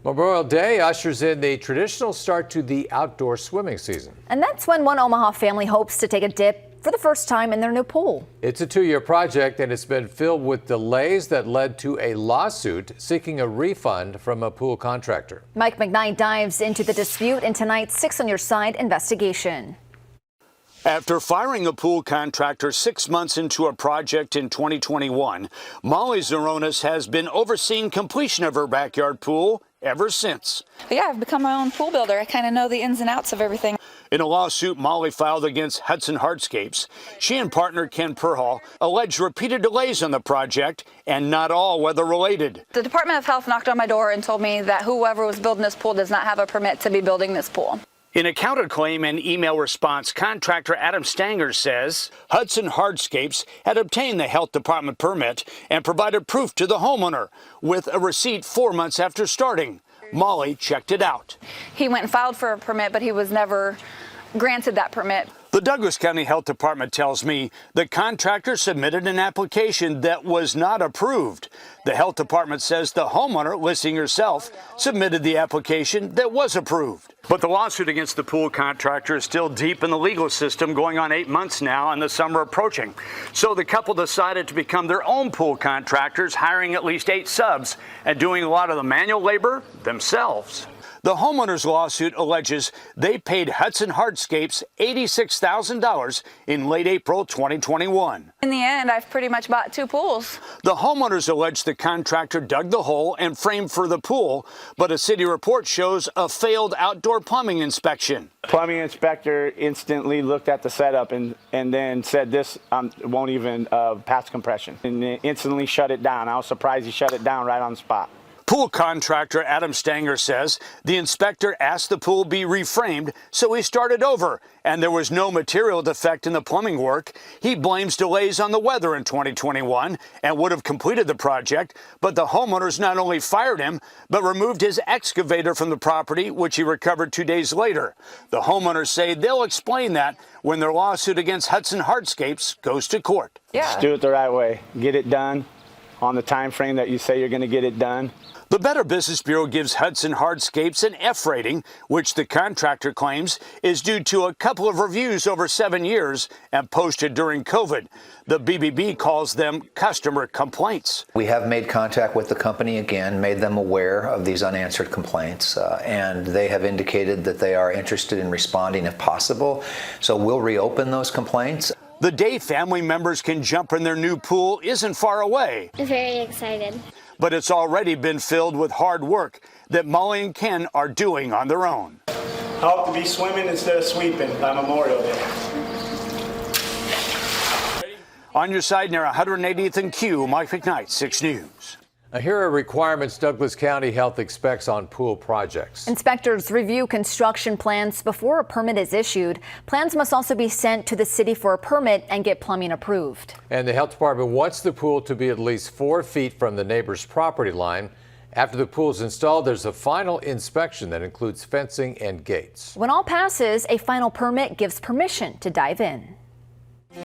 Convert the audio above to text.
Memorial Day ushers in the traditional start to the outdoor swimming season. And that's when one Omaha family hopes to take a dip for the first time in their new pool. It's a 2-year project, and it's been filled with delays that led to a lawsuit seeking a refund from a pool contractor. Mike McKnight dives into the dispute in tonight's 6 on Your Side investigation. After firing a pool contractor 6 months into a project in 2021, Molly Zoronis has been overseeing completion of her backyard pool ever since. Yeah, I've become my own pool builder. I kind of know the ins and outs of everything. In a lawsuit Molly filed against Hudson Hardscapes, she and partner Ken Perhall alleged repeated delays on the project, and not all weather related. The Department of Health knocked on my door and told me that whoever was building this pool does not have a permit to be building this pool. In a counterclaim and email response, contractor Adam Stanger says Hudson Hardscapes had obtained the health department permit and provided proof to the homeowner with a receipt 4 months after starting. Molly checked it out. He went and filed for a permit, but he was never granted that permit. The Douglas County Health Department tells me the contractor submitted an application that was not approved. The health department says the homeowner, listing herself, submitted the application that was approved. But the lawsuit against the pool contractor is still deep in the legal system, going on 8 months now and the summer approaching. So the couple decided to become their own pool contractors, hiring at least 8 subs and doing a lot of the manual labor themselves. The homeowner's lawsuit alleges they paid Hudson Hardscapes $86,000 in late April 2021. In the end, I've pretty much bought 2 pools. The homeowners allege the contractor dug the hole and framed for the pool, but a city report shows a failed outdoor plumbing inspection. Plumbing inspector instantly looked at the setup and then said this won't even pass compression, and instantly shut it down. I was surprised he shut it down right on the spot. Pool contractor Adam Stanger says the inspector asked the pool be reframed, so he started over, and there was no material defect in the plumbing work. He blames delays on the weather in 2021 and would have completed the project, but the homeowners not only fired him, but removed his excavator from the property, which he recovered 2 days later. The homeowners say they'll explain that when their lawsuit against Hudson Hardscapes goes to court. Yeah. Just do it the right way. Get it done on the time frame that you say you're going to get it done. The Better Business Bureau gives Hudson Hardscapes an F rating, which the contractor claims is due to a couple of reviews over 7 years and posted during COVID. The BBB calls them customer complaints. We have made contact with the company again, made them aware of these unanswered complaints, and they have indicated that they are interested in responding if possible. So we'll reopen those complaints. The day family members can jump in their new pool isn't far away. I'm very excited. But it's already been filled with hard work that Molly and Ken are doing on their own. I hope to be swimming instead of sweeping by Memorial Day. On Your Side near 180th and Q, Mike McKnight, 6 News. Now, here are requirements Douglas County Health expects on pool projects. Inspectors review construction plans before a permit is issued. Plans must also be sent to the city for a permit and get plumbing approved. And the health department wants the pool to be at least 4 feet from the neighbor's property line. After the pool is installed, there's a final inspection that includes fencing and gates. When all passes, a final permit gives permission to dive in.